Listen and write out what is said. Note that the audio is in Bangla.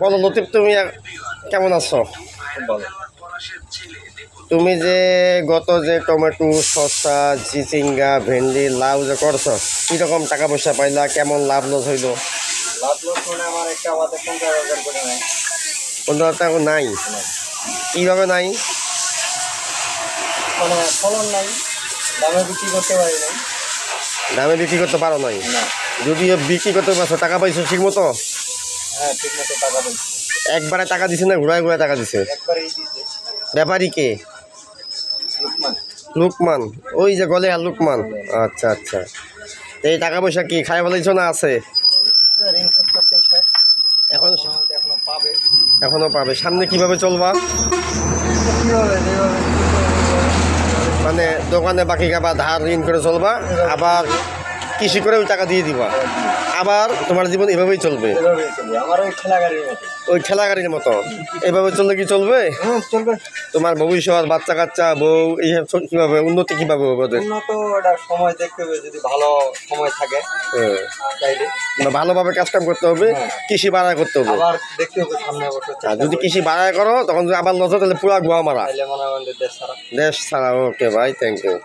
বলো লতিফ, তুমি কেমন আছো? ভালো। তুমি যে গত যে টমেটো, শসা, চিচিঙ্গা, ভেন্ডি, লাউ যে করছো, কীরকম টাকা পয়সা পাইলা? কেমন লাভ লস হইলো? লাভ লস মানে আমার একটা আমাদের 50,000 করে নেয়। 15 টাকা নাই? কীভাবে নাই? মানে ফলন নাই, দামে বিক্রি করতে পারি নাই। দামে বিক্রি করতে পারো নাই? না। যদিও বিক্রি করতে পারছো, টাকা পাইছো ঠিক মতো? হ্যাঁ, ঠিক মতো টাকা পাইছি। একবারে টাকা দিছে না ঘুরায় ঘুরায় টাকা দিছে? একবারেই দিছে। ব্যাপারী কে? লুকমান। লুকমান, ওই যে গলে আর লুকমান। আচ্ছা আচ্ছা, তো এই টাকা পয়সা কি খাই বলেছ না আছে? ঋণ শোধ করতে চাই। এখন এখনো পাবে। এখনো পাবে। সামনে কিভাবে চলবা? কীভাবে যেভাবে মানে দোকানে বাকি বা ধার ঋণ করে চলবা, আবার কৃষি করে ওই টাকা দিয়ে দিবা, আবার তোমার জীবন এভাবেই চলবে? এভাবেই চলবে। আমার ওই ঠেলা গাড়ির মতো। ওই ঠেলা গাড়ির মতো এভাবে চললে কি চলবে? হ্যাঁ, চলবে। তোমার ভবিষ্যৎ, বাচ্চা কাচ্চা, বউ, এইসব কীভাবে উন্নতি কীভাবে হবে ওদের? উন্নত ওটা সময় দেখতে হবে, যদি ভালো সময় থাকে হ্যাঁ, চাইলে। না, ভালোভাবে কাজ কাম করতে হবে, কৃষি বাড়ায় করতে হবে। আবার দেখতে হবে সামনে বছর আর যদি কৃষি বাড়ায় করো, তখন যদি আবার লস হয়, তাহলে পুরা গোয়া মারা, তাহলে মনে হয় আমাদের দেশ ছাড়া। দেশ ছাড়া। ওকে ভাই, থ্যাংক ইউ।